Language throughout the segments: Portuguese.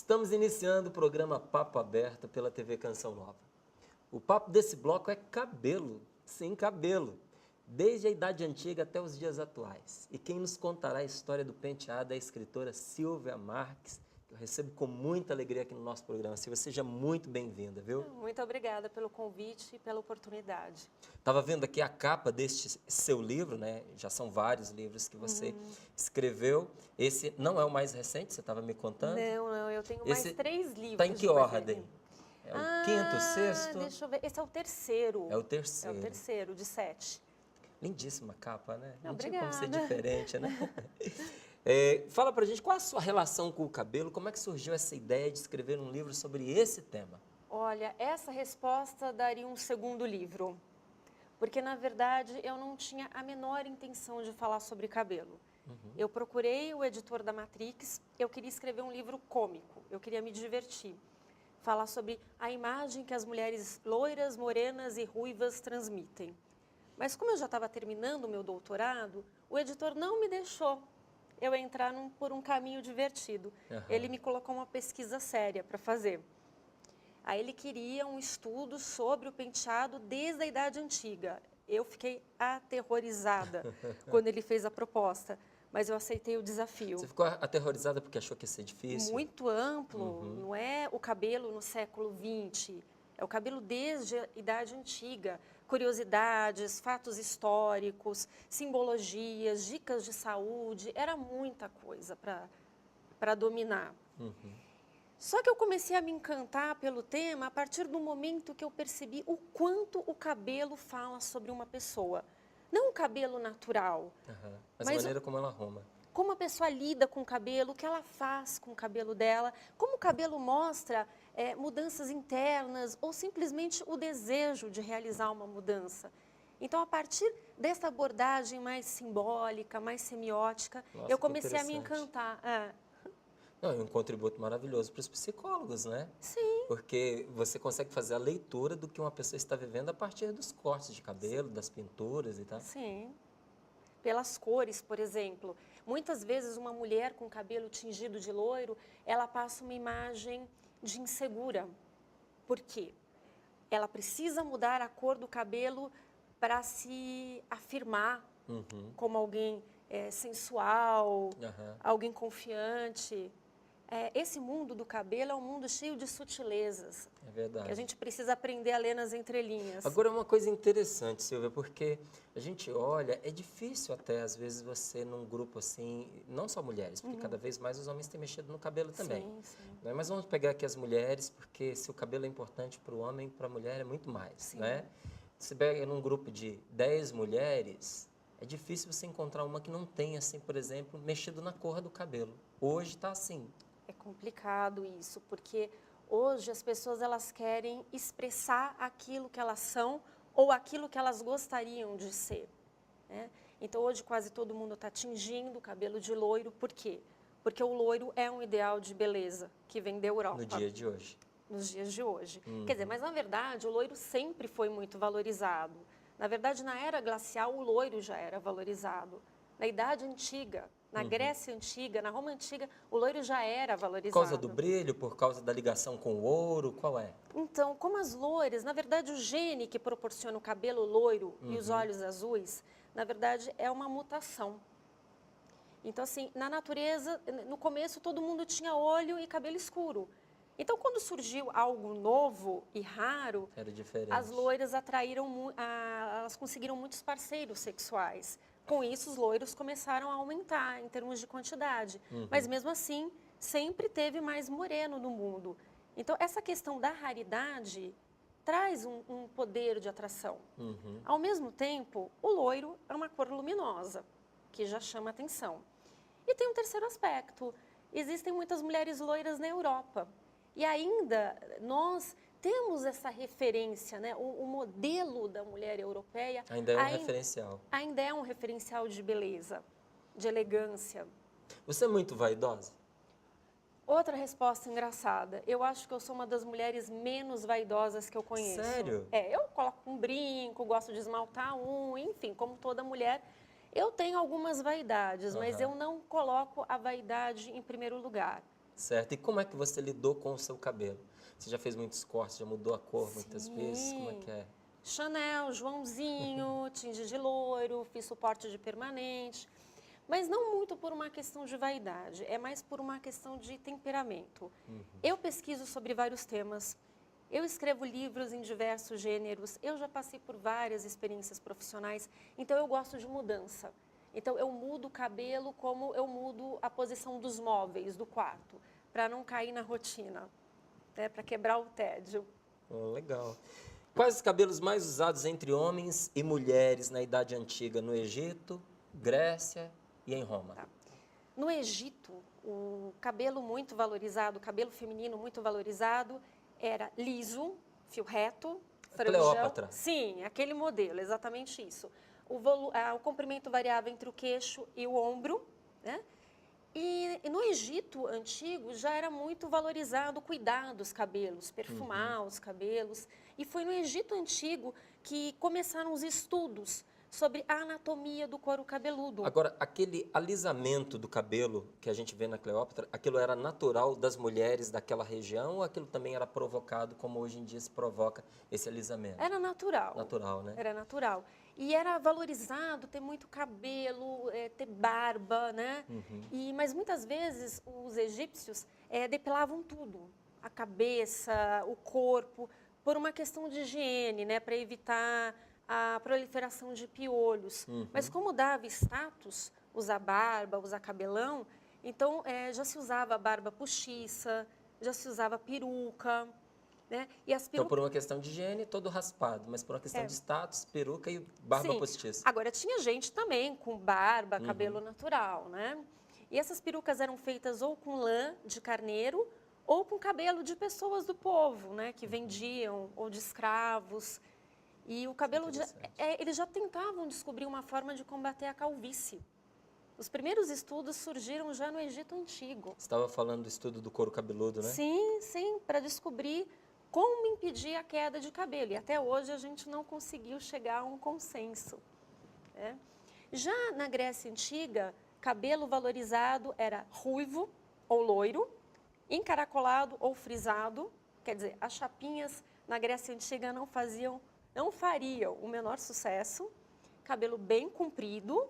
Estamos iniciando o programa Papo Aberto pela TV Canção Nova. O papo desse bloco é cabelo, sim, cabelo, desde a Idade Antiga até os dias atuais. E quem nos contará a história do penteado é a escritora Silvia Marques, que eu recebo com muita alegria aqui no nosso programa. Silvia, seja muito bem-vinda, viu? Muito obrigada pelo convite e pela oportunidade. Estava vendo aqui a capa deste seu livro, né? Já são vários livros que você escreveu. Esse não é o mais recente, você estava me contando? Não, eu tenho mais 3 livros. Está em que ordem? É o quinto, sexto? Deixa eu ver. Esse é o terceiro. É o terceiro. É o terceiro, de 7. Lindíssima capa, né? Não tinha Obrigada. como ser diferente, né? Fala pra gente, qual a sua relação com o cabelo? Como é que surgiu essa ideia de escrever um livro sobre esse tema? Olha, essa resposta daria um segundo livro. Porque, na verdade, eu não tinha a menor intenção de falar sobre cabelo. Eu procurei o editor da Matrix, eu queria escrever um livro cômico, eu queria me divertir. Falar sobre a imagem que as mulheres loiras, morenas e ruivas transmitem. Mas como eu já estava terminando o meu doutorado, o editor não me deixou eu entrar por um caminho divertido. Ele me colocou uma pesquisa séria para fazer. Aí ele queria um estudo sobre o penteado desde a Idade Antiga. Eu fiquei aterrorizada quando ele fez a proposta, mas eu aceitei o desafio. Você ficou aterrorizada porque achou que ia ser difícil? Muito amplo, não é o cabelo no século XX, é o cabelo desde a Idade Antiga. Curiosidades, fatos históricos, simbologias, dicas de saúde, era muita coisa para dominar. Só que eu comecei a me encantar pelo tema a partir do momento que eu percebi o quanto o cabelo fala sobre uma pessoa. Não o cabelo natural, mas a maneira como ela arruma. Como a pessoa lida com o cabelo, o que ela faz com o cabelo dela, como o cabelo mostra mudanças internas ou simplesmente o desejo de realizar uma mudança. Então, a partir dessa abordagem mais simbólica, mais semiótica, Nossa, eu comecei a me encantar. Não, é um contributo maravilhoso para os psicólogos, né? Sim. Porque você consegue fazer a leitura do que uma pessoa está vivendo a partir dos cortes de cabelo, das pinturas e tal. Sim. Pelas cores, por exemplo. Muitas vezes uma mulher com cabelo tingido de loiro, ela passa uma imagem de insegura. Por quê? Ela precisa mudar a cor do cabelo para se afirmar como alguém sensual, alguém confiante. Esse mundo do cabelo é um mundo cheio de sutilezas. É verdade. Que a gente precisa aprender a ler nas entrelinhas. Agora, uma coisa interessante, Silvia, porque a gente olha, é difícil até, às vezes, você num grupo assim, não só mulheres, porque cada vez mais os homens têm mexido no cabelo também. Sim. Né? Mas vamos pegar aqui as mulheres, porque se o cabelo é importante para o homem, para a mulher é muito mais, né? Se pega num grupo de 10 mulheres, é difícil você encontrar uma que não tenha, assim, por exemplo, mexido na cor do cabelo. Hoje está assim. É complicado isso, porque hoje as pessoas elas querem expressar aquilo que elas são ou aquilo que elas gostariam de ser. Né? Então hoje quase todo mundo está tingindo o cabelo de loiro, por quê? Porque o loiro é um ideal de beleza que vem da Europa. No dia de hoje. Nos dias de hoje. Quer dizer, mas na verdade o loiro sempre foi muito valorizado. Na verdade, na era glacial, o loiro já era valorizado. Na Idade Antiga, na Grécia Antiga, na Roma Antiga, o loiro já era valorizado. Por causa do brilho, por causa da ligação com o ouro, qual é? Então, como as loiras, na verdade, o gene que proporciona o cabelo loiro e os olhos azuis, na verdade, é uma mutação. Então, assim, na natureza, no começo, todo mundo tinha olho e cabelo escuro. Então, quando surgiu algo novo e raro, Era diferente. as loiras elas conseguiram muitos parceiros sexuais. Com isso, os loiros começaram a aumentar em termos de quantidade. Mas, mesmo assim, sempre teve mais moreno no mundo. Então, essa questão da raridade traz um poder de atração. Ao mesmo tempo, o loiro é uma cor luminosa, que já chama atenção. E tem um terceiro aspecto. Existem muitas mulheres loiras na Europa. E ainda nós temos essa referência, né? O modelo da mulher europeia ainda é um referencial. Ainda é um referencial de beleza, de elegância. Você é muito vaidosa? Outra resposta engraçada. Eu acho que eu sou uma das mulheres menos vaidosas que eu conheço. Sério? Eu coloco um brinco, gosto de esmaltar enfim, como toda mulher. Eu tenho algumas vaidades, mas eu não coloco a vaidade em primeiro lugar. Certo. E como é que você lidou com o seu cabelo? Você já fez muitos cortes, já mudou a cor muitas vezes? Como é que é? Chanel, Joãozinho, tingi de loiro, fiz suporte de permanente. Mas não muito por uma questão de vaidade, é mais por uma questão de temperamento. Eu pesquiso sobre vários temas, eu escrevo livros em diversos gêneros, eu já passei por várias experiências profissionais, então eu gosto de mudança. Então eu mudo o cabelo como eu mudo a posição dos móveis do quarto, para não cair na rotina, né, para quebrar o tédio. Oh, legal. Quais os cabelos mais usados entre homens e mulheres na Idade Antiga no Egito, Grécia e em Roma? Tá. No Egito, o cabelo muito valorizado, o cabelo feminino muito valorizado, era liso, fio reto, franjão. Cleópatra. Sim, aquele modelo, exatamente isso. O comprimento variava entre o queixo e o ombro, né? E no Egito antigo já era muito valorizado cuidar dos cabelos, perfumar os cabelos. E foi no Egito antigo que começaram os estudos sobre a anatomia do couro cabeludo. Agora, aquele alisamento do cabelo que a gente vê na Cleópatra, aquilo era natural das mulheres daquela região ou aquilo também era provocado, como hoje em dia se provoca esse alisamento? Era natural. Natural, né? Era natural. E era valorizado ter muito cabelo, ter barba, né? Mas muitas vezes os egípcios depilavam tudo, a cabeça, o corpo, por uma questão de higiene, né? Para evitar a proliferação de piolhos. Mas como dava status usar barba, usar cabelão, então já se usava barba postiça, já se usava peruca, né? E as Então, perucas... por uma questão de higiene, todo raspado, mas por uma questão de status, peruca e barba Sim. postiça. Agora, tinha gente também com barba, cabelo natural, né? E essas perucas eram feitas ou com lã de carneiro ou com cabelo de pessoas do povo, né? Que vendiam, ou de escravos. E o cabelo... eles já tentavam descobrir uma forma de combater a calvície. Os primeiros estudos surgiram já no Egito Antigo. Você estava falando do estudo do couro cabeludo, né? Sim, sim, para descobrir como impedir a queda de cabelo. E até hoje a gente não conseguiu chegar a um consenso, né? Já na Grécia Antiga, cabelo valorizado era ruivo ou loiro, encaracolado ou frisado. Quer dizer, as chapinhas na Grécia Antiga não fariam o menor sucesso. Cabelo bem comprido,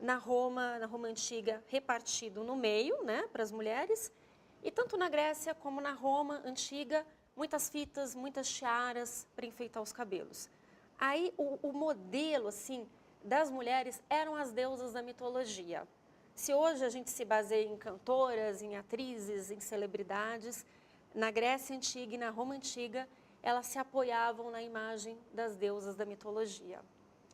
na Roma Antiga repartido no meio, né, para as mulheres. E tanto na Grécia como na Roma Antiga, muitas fitas, muitas tiaras para enfeitar os cabelos. Aí o modelo assim das mulheres eram as deusas da mitologia. Se hoje a gente se baseia em cantoras, em atrizes, em celebridades, na Grécia Antiga e na Roma Antiga, elas se apoiavam na imagem das deusas da mitologia.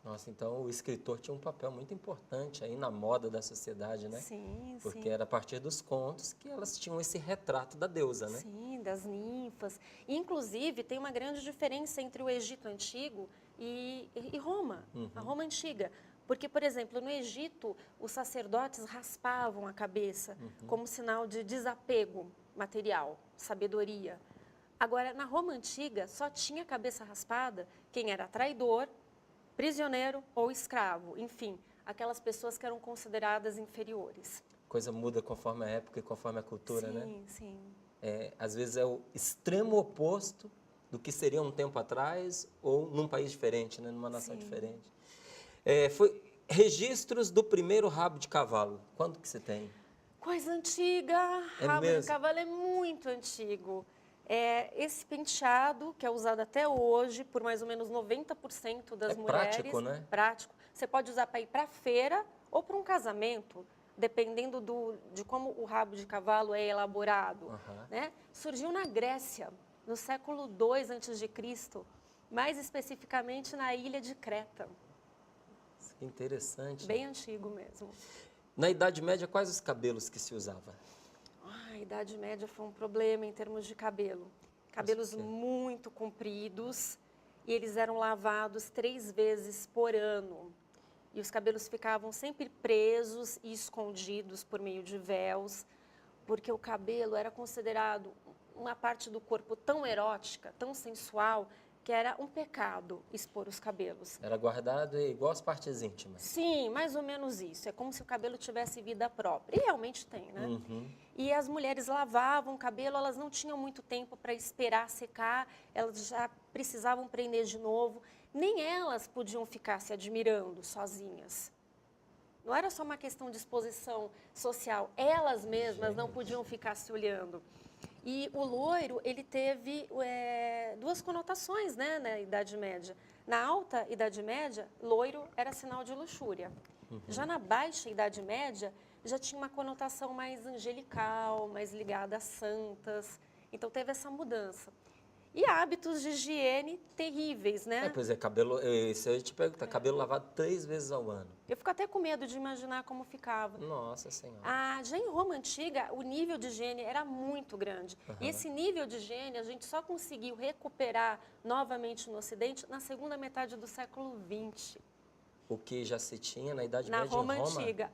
Nossa, então o escritor tinha um papel muito importante aí na moda da sociedade, né? Sim, Porque sim. era a partir dos contos que elas tinham esse retrato da deusa, né? Sim, das ninfas. Inclusive, tem uma grande diferença entre o Egito Antigo e Roma, a Roma Antiga. Porque, por exemplo, no Egito, os sacerdotes raspavam a cabeça como sinal de desapego material, sabedoria. Agora, na Roma Antiga, só tinha cabeça raspada quem era traidor, prisioneiro ou escravo. Enfim, aquelas pessoas que eram consideradas inferiores. Coisa muda conforme a época e conforme a cultura, Sim, né? sim. Às vezes é o extremo oposto do que seria um tempo atrás ou num país diferente, né? Numa nação diferente. Foi registros do primeiro rabo de cavalo. Quando que você tem? Coisa antiga, É rabo de mesmo? cavalo é muito antigo. Esse penteado, que é usado até hoje por mais ou menos 90% das mulheres. Prático, né? Prático. Você pode usar para ir para a feira ou para um casamento, dependendo de como o rabo de cavalo é elaborado. Né? Surgiu na Grécia, no século II a.C., mais especificamente na ilha de Creta. Que interessante. Bem antigo mesmo. Na Idade Média, quais os cabelos que se usava? A Idade Média foi um problema em termos de cabelo. Cabelos muito compridos e eles eram lavados 3 vezes por ano. E os cabelos ficavam sempre presos e escondidos por meio de véus, porque o cabelo era considerado uma parte do corpo tão erótica, tão sensual, que era um pecado expor os cabelos. Era guardado igual as partes íntimas. Sim, mais ou menos isso. É como se o cabelo tivesse vida própria. E realmente tem, né? E as mulheres lavavam o cabelo, elas não tinham muito tempo para esperar secar, elas já precisavam prender de novo. Nem elas podiam ficar se admirando sozinhas. Não era só uma questão de exposição social, elas mesmas não podiam ficar se olhando. E o loiro, ele teve duas conotações, né, na Idade Média. Na alta Idade Média, loiro era sinal de luxúria. Já na baixa Idade Média, já tinha uma conotação mais angelical, mais ligada a santas. Então, teve essa mudança. E hábitos de higiene terríveis, né? Pois é, cabelo, isso eu ia te perguntar, cabelo lavado 3 vezes ao ano. Eu fico até com medo de imaginar como ficava. Nossa Senhora. Já em Roma Antiga, o nível de higiene era muito grande. E esse nível de higiene a gente só conseguiu recuperar novamente no Ocidente na segunda metade do século XX. O que já se tinha na Idade Na Média Roma em Roma? Antiga,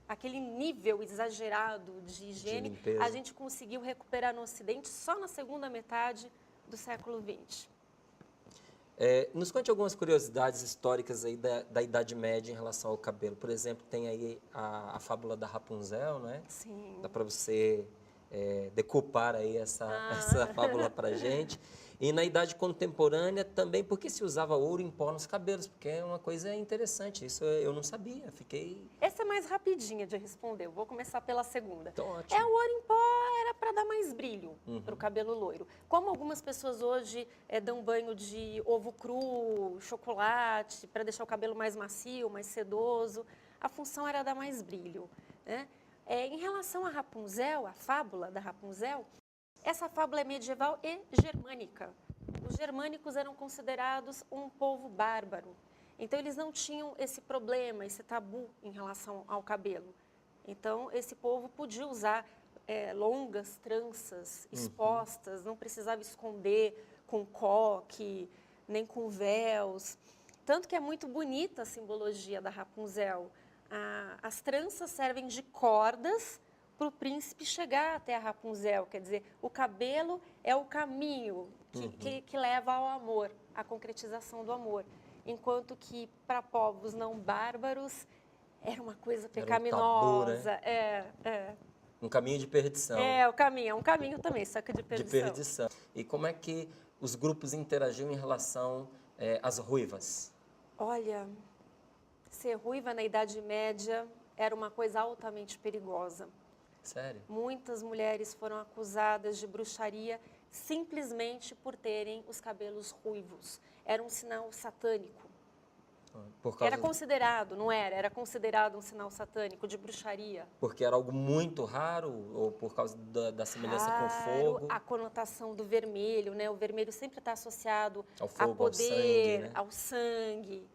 aquele nível exagerado de higiene, limpeza. a gente conseguiu recuperar no Ocidente só na segunda metade do século XX. Nos conte algumas curiosidades históricas aí da Idade Média em relação ao cabelo. Por exemplo, tem aí a fábula da Rapunzel, né? Sim. Dá para você decupar aí essa fábula para gente. E na Idade Contemporânea também, por que se usava ouro em pó nos cabelos? Porque é uma coisa interessante, isso eu não sabia, fiquei... Essa é mais rapidinha de responder, eu vou começar pela segunda. Então, ótimo. O ouro em pó era para dar mais brilho para o cabelo loiro. Como algumas pessoas hoje dão banho de ovo cru, chocolate, para deixar o cabelo mais macio, mais sedoso, a função era dar mais brilho, né? Em relação à Rapunzel, a fábula da Rapunzel, essa fábula é medieval e germânica. Os germânicos eram considerados um povo bárbaro. Então, eles não tinham esse problema, esse tabu em relação ao cabelo. Então, esse povo podia usar longas tranças expostas, não precisava esconder com coque, nem com véus. Tanto que é muito bonita a simbologia da Rapunzel. As tranças servem de cordas para o príncipe chegar até a Rapunzel. Quer dizer, o cabelo é o caminho que leva ao amor, à concretização do amor. Enquanto que, para povos não bárbaros, era uma coisa pecaminosa. Era um tabu, né? Um caminho de perdição. É um caminho também, só que de perdição. De perdição. E como é que os grupos interagiam em relação às ruivas? Olha, ser ruiva na Idade Média era uma coisa altamente perigosa. Sério? Muitas mulheres foram acusadas de bruxaria simplesmente por terem os cabelos ruivos. Era um sinal satânico. Era considerado, não era? Era considerado um sinal satânico de bruxaria. Porque era algo muito raro ou por causa da semelhança com o fogo? A conotação do vermelho, né? O vermelho sempre está associado ao fogo, a poder, ao sangue.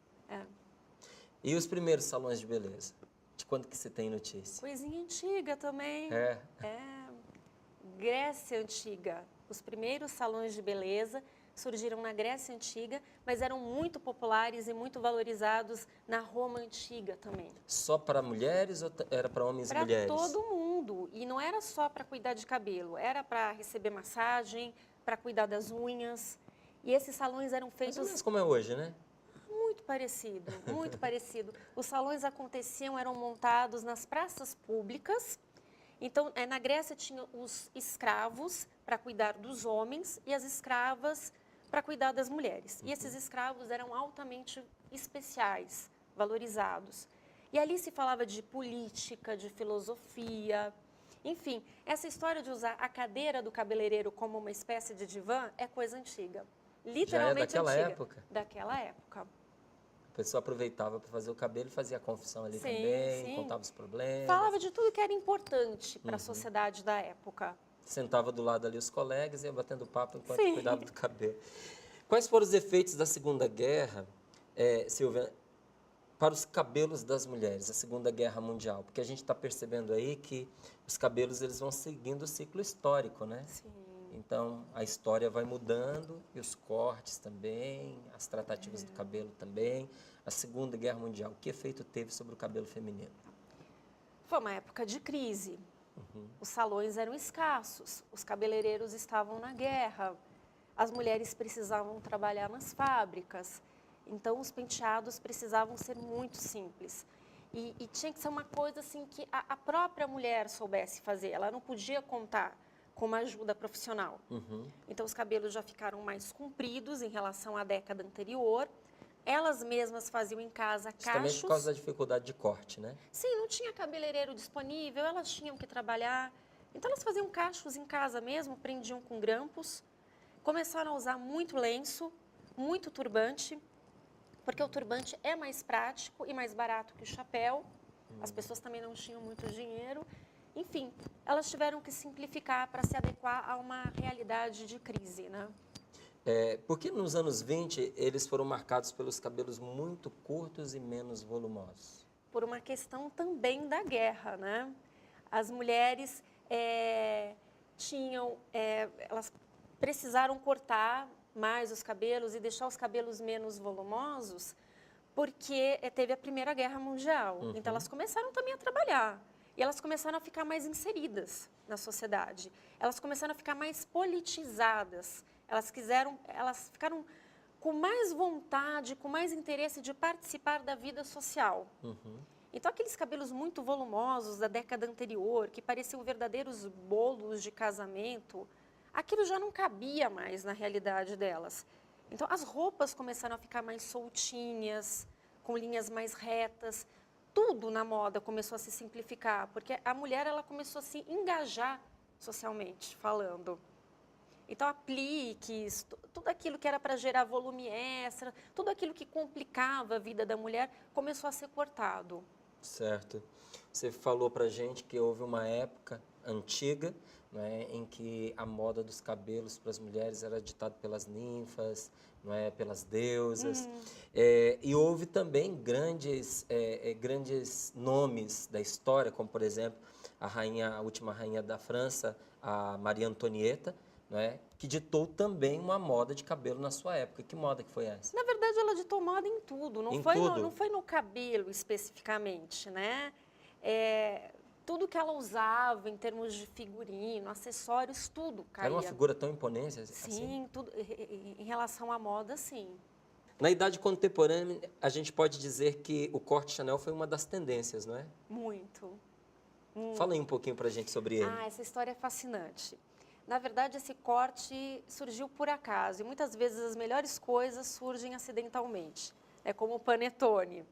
E os primeiros salões de beleza? De quando que você tem notícia? Coisinha antiga também. Grécia Antiga. Os primeiros salões de beleza surgiram na Grécia Antiga, mas eram muito populares e muito valorizados na Roma Antiga também. Só para mulheres ou era para homens e mulheres? Para todo mundo. E não era só para cuidar de cabelo, era para receber massagem, para cuidar das unhas. E esses salões eram feitos... Mais ou menos como é hoje, né? Muito parecido, muito parecido. Os salões aconteciam, eram montados nas praças públicas. Então, na Grécia tinha os escravos para cuidar dos homens e as escravas para cuidar das mulheres. E esses escravos eram altamente especiais, valorizados. E ali se falava de política, de filosofia. Enfim, essa história de usar a cadeira do cabeleireiro como uma espécie de divã é coisa antiga. Literalmente já é daquela antiga. época? Daquela época. A pessoa aproveitava para fazer o cabelo e fazia a confissão ali também, contava os problemas. Falava de tudo que era importante para a sociedade da época. Sentava do lado ali os colegas e ia batendo papo enquanto cuidava do cabelo. Quais foram os efeitos da Segunda Guerra, Silvia, para os cabelos das mulheres, a Segunda Guerra Mundial? Porque a gente está percebendo aí que os cabelos eles vão seguindo o ciclo histórico, né? Sim. Então, a história vai mudando e os cortes também, as tratativas do cabelo também. A Segunda Guerra Mundial, que efeito teve sobre o cabelo feminino? Foi uma época de crise. Os salões eram escassos, os cabeleireiros estavam na guerra. as mulheres precisavam trabalhar nas fábricas, então os penteados precisavam ser muito simples. E tinha que ser uma coisa assim que a própria mulher soubesse fazer, ela não podia contar com uma ajuda profissional. Então os cabelos já ficaram mais compridos em relação à década anterior. Elas mesmas faziam em casa Isso também cachos. por causa da dificuldade de corte, né? Sim, não tinha cabeleireiro disponível, elas tinham que trabalhar. Então elas faziam cachos em casa mesmo, prendiam com grampos. Começaram a usar muito lenço, muito turbante, porque o turbante é mais prático e mais barato que o chapéu. As pessoas também não tinham muito dinheiro. Enfim, elas tiveram que simplificar para se adequar a uma realidade de crise, né? Porque nos anos 20 eles foram marcados pelos cabelos muito curtos e menos volumosos? Por uma questão também da guerra, né? As mulheres elas precisaram cortar mais os cabelos e deixar os cabelos menos volumosos, porque teve a Primeira Guerra Mundial. Então elas começaram também a trabalhar e elas começaram a ficar mais inseridas na sociedade. Elas começaram a ficar mais politizadas. Elas ficaram com mais vontade, com mais interesse de participar da vida social. Então, aqueles cabelos muito volumosos da década anterior, que pareciam verdadeiros bolos de casamento, aquilo já não cabia mais na realidade delas. Então, as roupas começaram a ficar mais soltinhas, com linhas mais retas. Tudo na moda começou a se simplificar, porque a mulher ela começou a se engajar socialmente falando. Então, apliques, tudo aquilo que era para gerar volume extra, tudo aquilo que complicava a vida da mulher, começou a ser cortado. Certo. Você falou para gente que houve uma época antiga, né, em que a moda dos cabelos para as mulheres era ditada pelas ninfas, não é, pelas deusas. E houve também grandes nomes da história, como, por exemplo, a última rainha da França, a Maria Antonieta, né, que ditou também uma moda de cabelo na sua época. Que moda que foi essa? Na verdade, ela ditou moda em tudo, não foi no cabelo especificamente, né? Tudo que ela usava em termos de figurino, acessórios, tudo caía. Era uma figura tão imponente assim? Sim, tudo, em relação à moda, sim. Na idade contemporânea, a gente pode dizer que o corte Chanel foi uma das tendências, não é? Muito. Fala aí um pouquinho pra gente sobre ele. Essa história é fascinante. Na verdade, esse corte surgiu por acaso e muitas vezes as melhores coisas surgem acidentalmente. É como o panetone.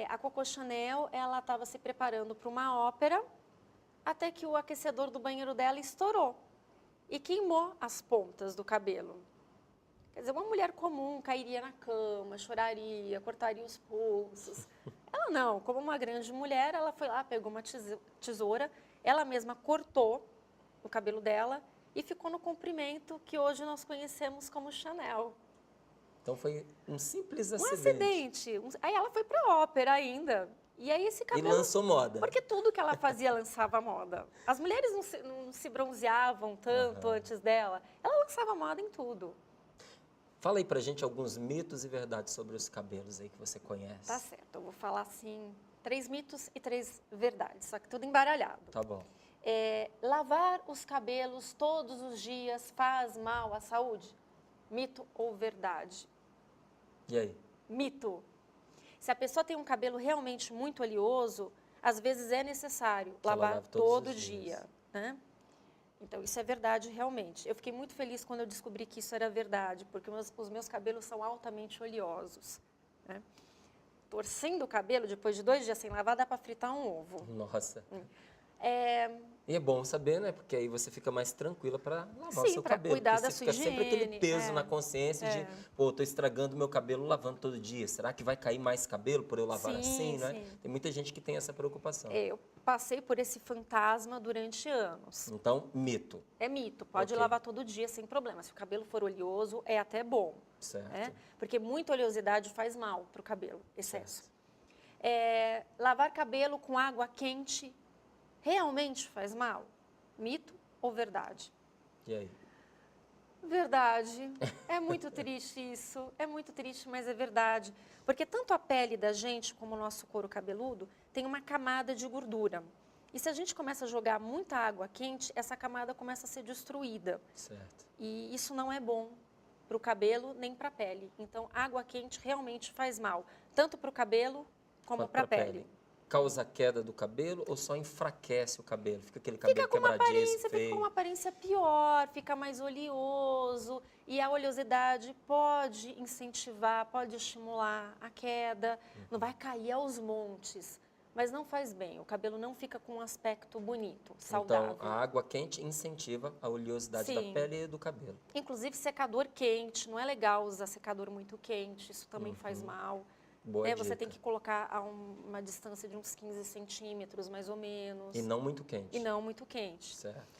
A Coco Chanel, ela estava se preparando para uma ópera até que o aquecedor do banheiro dela estourou e queimou as pontas do cabelo. Quer dizer, uma mulher comum cairia na cama, choraria, cortaria os pulsos. Ela não, como uma grande mulher, ela foi lá, pegou uma tesoura, ela mesma cortou o cabelo dela e ficou no comprimento que hoje nós conhecemos como Chanel. Então foi um simples Um acidente. acidente. Aí ela foi para a ópera ainda. E aí esse cabelo... E lançou moda. Porque tudo que ela fazia lançava moda. As mulheres não se bronzeavam tanto antes dela. Ela lançava moda em tudo. Fala aí pra gente alguns mitos e verdades sobre os cabelos aí que você conhece. Tá certo, eu vou falar assim, 3 mitos e 3 verdades, só que tudo embaralhado. Tá bom. Lavar os cabelos todos os dias faz mal à saúde? Mito ou verdade? E aí? Mito. Se a pessoa tem um cabelo realmente muito oleoso, às vezes é necessário lavar todo dia, né? Então, isso é verdade realmente. Eu fiquei muito feliz quando eu descobri que isso era verdade, porque os meus cabelos são altamente oleosos, né? Torcendo o cabelo, depois de 2 dias sem lavar, dá para fritar um ovo. Nossa. E é bom saber, né? Porque aí você fica mais tranquila para lavar o seu cabelo. Cuidar porque da você sua fica sempre aquele peso na consciência de, pô, tô estragando meu cabelo lavando todo dia. Será que vai cair mais cabelo por eu lavar assim, né? Tem muita gente que tem essa preocupação. Eu passei por esse fantasma durante anos. Então, mito. É mito, pode lavar todo dia sem problema. Se o cabelo for oleoso, é até bom. Certo. Né? Porque muita oleosidade faz mal para o cabelo, excesso. Lavar cabelo com água quente realmente faz mal? Mito ou verdade? E aí? Verdade. É muito triste isso. É muito triste, mas é verdade. Porque tanto a pele da gente como o nosso couro cabeludo tem uma camada de gordura. E se a gente começa a jogar muita água quente, essa camada começa a ser destruída. Certo. E isso não é bom para o cabelo nem para a pele. Então, água quente realmente faz mal, tanto para o cabelo como Quanto para a pra pele. Causa queda do cabelo ou só enfraquece o cabelo? Fica aquele cabelo Fica com uma quebradiço, aparência, fica com feio. uma aparência pior, fica mais oleoso. E a oleosidade pode incentivar, pode estimular a queda. Não vai cair aos montes, mas não faz bem. O cabelo não fica com um aspecto bonito, saudável. Então, a água quente incentiva a oleosidade da Sim. pele e do cabelo. Inclusive secador quente, não é legal usar secador muito quente, isso também faz mal. Boa Você dica. tem que colocar a uma distância de uns 15 centímetros, mais ou menos. E não muito quente. E não muito quente. Certo.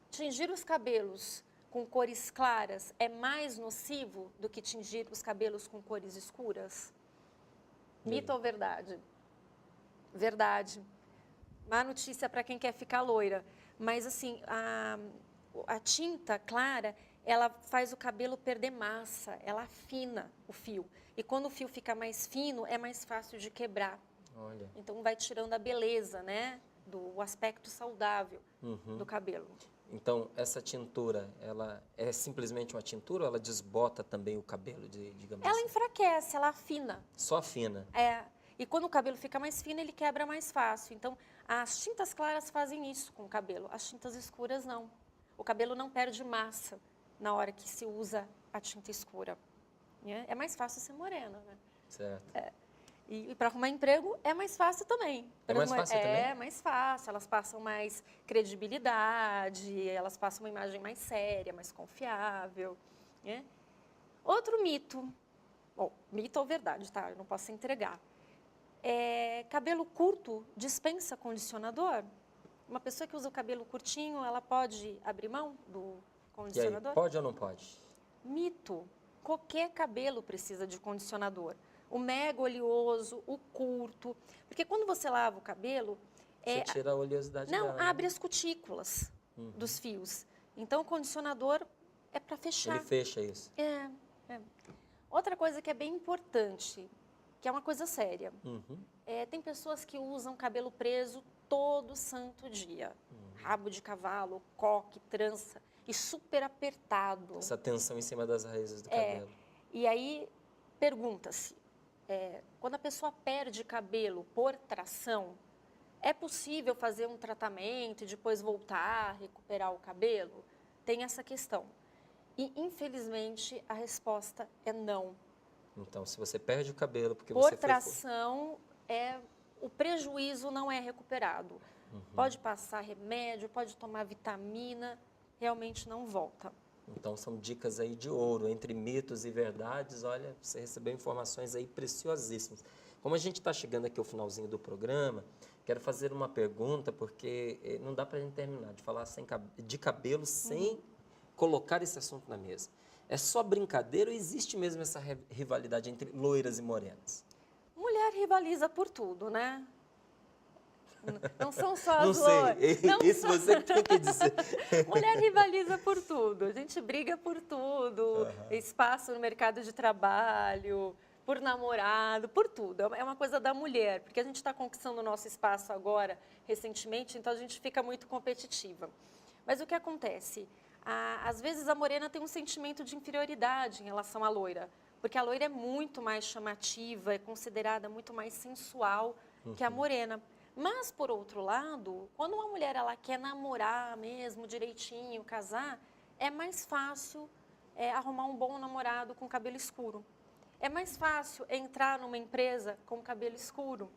Tingir os cabelos com cores claras é mais nocivo do que tingir os cabelos com cores escuras? Mito ou verdade? Verdade. Má notícia para quem quer ficar loira. Mas, assim, a tinta clara, ela faz o cabelo perder massa, ela afina o fio. E quando o fio fica mais fino, é mais fácil de quebrar. Olha. Então, vai tirando a beleza, né? Do aspecto saudável do cabelo. Então, essa tintura, ela é simplesmente uma tintura ou ela desbota também o cabelo, digamos Ela assim? enfraquece, ela afina. Só fina. E quando o cabelo fica mais fino, ele quebra mais fácil. Então, as tintas claras fazem isso com o cabelo, as tintas escuras não. O cabelo não perde massa na hora que se usa a tinta escura. É mais fácil ser morena, né? Certo. E para arrumar emprego é mais fácil também. É mais fácil também? É mais fácil, elas passam mais credibilidade, elas passam uma imagem mais séria, mais confiável. Né? Outro mito, mito ou verdade, tá? Eu não posso entregar. Cabelo curto dispensa condicionador? Uma pessoa que usa o cabelo curtinho, ela pode abrir mão do condicionador? E aí, pode ou não pode? Mito. Qualquer cabelo precisa de condicionador. O mega oleoso, o curto. Porque quando você lava o cabelo... Você tira a oleosidade Não, dela, abre as cutículas dos fios. Então, o condicionador é para fechar. Ele fecha isso. Outra coisa que é bem importante, que é uma coisa séria. Tem pessoas que usam cabelo preso todo santo dia. Rabo de cavalo, coque, trança. E super apertado. Essa tensão em cima das raízes do cabelo. E aí, pergunta-se, quando a pessoa perde cabelo por tração, é possível fazer um tratamento e depois voltar a recuperar o cabelo? Tem essa questão. E, infelizmente, a resposta é não. Então, se você perde o cabelo porque Por você tração, o prejuízo não é recuperado. Pode passar remédio, pode tomar vitamina, realmente não volta. Então, são dicas aí de ouro, entre mitos e verdades. Olha, você recebeu informações aí preciosíssimas. Como a gente está chegando aqui ao finalzinho do programa, quero fazer uma pergunta, porque não dá para a gente terminar de falar de cabelo sem colocar esse assunto na mesa. É só brincadeira ou existe mesmo essa rivalidade entre loiras e morenas? Mulher rivaliza por tudo, né? Não são só Não as sei, loiras. isso você que tem que dizer. Mulher rivaliza por tudo, a gente briga por tudo, espaço no mercado de trabalho, por namorado, por tudo. É uma coisa da mulher, porque a gente está conquistando o nosso espaço agora, recentemente, então a gente fica muito competitiva. Mas o que acontece? Às vezes a morena tem um sentimento de inferioridade em relação à loira, porque a loira é muito mais chamativa, é considerada muito mais sensual que a morena. Mas, por outro lado, quando uma mulher ela quer namorar mesmo, direitinho, casar, é mais fácil arrumar um bom namorado com cabelo escuro. É mais fácil entrar numa empresa com cabelo escuro.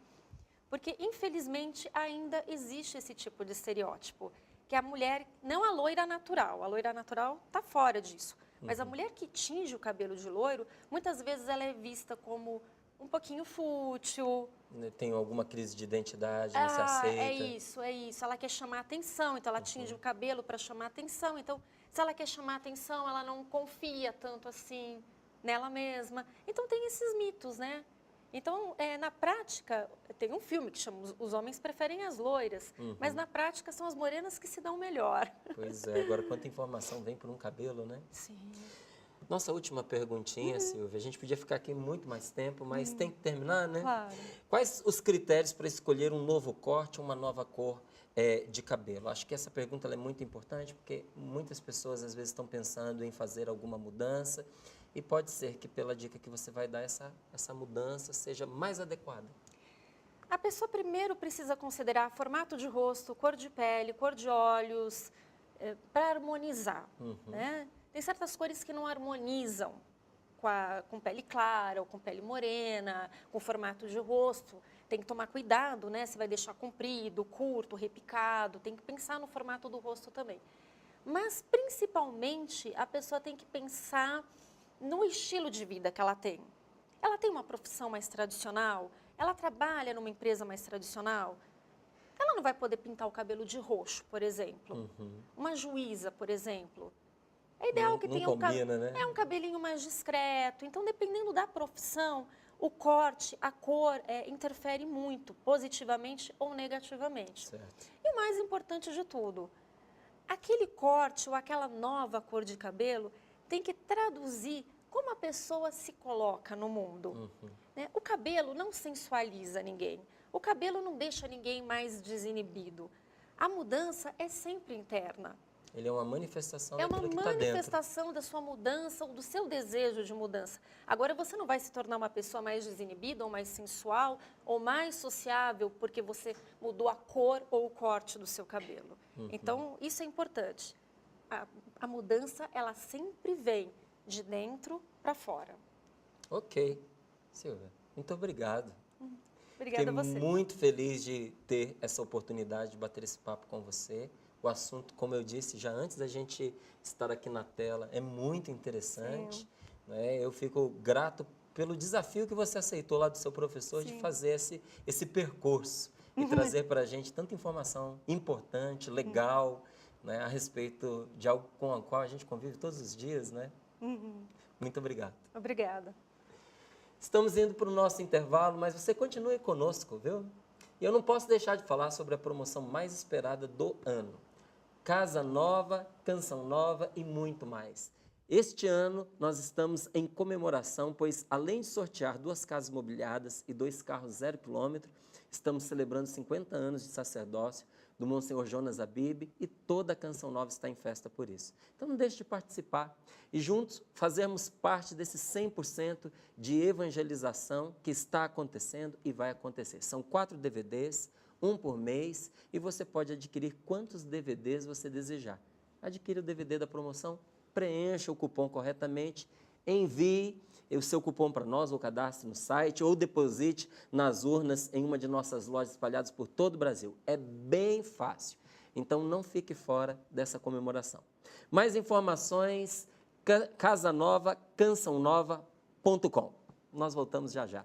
Porque, infelizmente, ainda existe esse tipo de estereótipo. Que a mulher, não a loira natural está fora disso. Mas a mulher que tinge o cabelo de loiro, muitas vezes ela é vista como um pouquinho fútil. Tem alguma crise de identidade, não se aceita. É isso. Ela quer chamar atenção, então ela tinge o cabelo para chamar atenção. Então, se ela quer chamar atenção, ela não confia tanto assim nela mesma. Então, tem esses mitos, né? Então, na prática, tem um filme que chama Os Homens Preferem as Loiras, mas na prática são as morenas que se dão melhor. Pois é, agora quanta informação vem por um cabelo, né? Sim. Nossa última perguntinha, Silvia. A gente podia ficar aqui muito mais tempo, mas tem que terminar, né? Claro. Quais os critérios para escolher um novo corte, uma nova cor de cabelo? Acho que essa pergunta ela é muito importante, porque muitas pessoas às vezes estão pensando em fazer alguma mudança e pode ser que pela dica que você vai dar, essa mudança seja mais adequada. A pessoa primeiro precisa considerar formato de rosto, cor de pele, cor de olhos, para harmonizar, né? Tem certas cores que não harmonizam com pele clara ou com pele morena, com formato de rosto. Tem que tomar cuidado, né? Se vai deixar comprido, curto, repicado, tem que pensar no formato do rosto também. Mas, principalmente, a pessoa tem que pensar no estilo de vida que ela tem. Ela tem uma profissão mais tradicional? Ela trabalha numa empresa mais tradicional? Ela não vai poder pintar o cabelo de roxo, por exemplo. Uma juíza, por exemplo. É ideal que tenha combina, né? um cabelinho mais discreto. Então, dependendo da profissão, o corte, a cor interfere muito, positivamente ou negativamente. Certo. E o mais importante de tudo, aquele corte ou aquela nova cor de cabelo tem que traduzir como a pessoa se coloca no mundo. Né? O cabelo não sensualiza ninguém. O cabelo não deixa ninguém mais desinibido. A mudança é sempre interna. Ele é uma manifestação É uma daquilo que está dentro. manifestação da sua mudança ou do seu desejo de mudança. Agora, você não vai se tornar uma pessoa mais desinibida ou mais sensual ou mais sociável porque você mudou a cor ou o corte do seu cabelo. Então, isso é importante. A mudança, ela sempre vem de dentro para fora. Ok. Silvia, muito obrigado. Obrigada a você. Fiquei muito feliz de ter essa oportunidade de bater esse papo com você. O assunto, como eu disse já antes da gente estar aqui na tela, é muito interessante. Né? Eu fico grato pelo desafio que você aceitou lá do seu professor de fazer esse percurso e trazer para a gente tanta informação importante, legal, né? A respeito de algo com o qual a gente convive todos os dias. Né? Muito obrigado. Obrigada. Estamos indo para o nosso intervalo, mas você continue conosco, viu? E eu não posso deixar de falar sobre a promoção mais esperada do ano. Casa nova, canção nova e muito mais. Este ano nós estamos em comemoração, pois além de sortear 2 casas mobiliadas e 2 carros 0 km, estamos celebrando 50 anos de sacerdócio do Monsenhor Jonas Abib e toda a Canção Nova está em festa por isso. Então não deixe de participar e juntos fazermos parte desse 100% de evangelização que está acontecendo e vai acontecer. São 4 DVDs, 1 por mês, e você pode adquirir quantos DVDs você desejar. Adquira o DVD da promoção, preencha o cupom corretamente, envie o seu cupom para nós, ou cadastre no site, ou deposite nas urnas em uma de nossas lojas espalhadas por todo o Brasil. É bem fácil. Então, não fique fora dessa comemoração. Mais informações, casanova, cançãonova.com. Nós voltamos já já.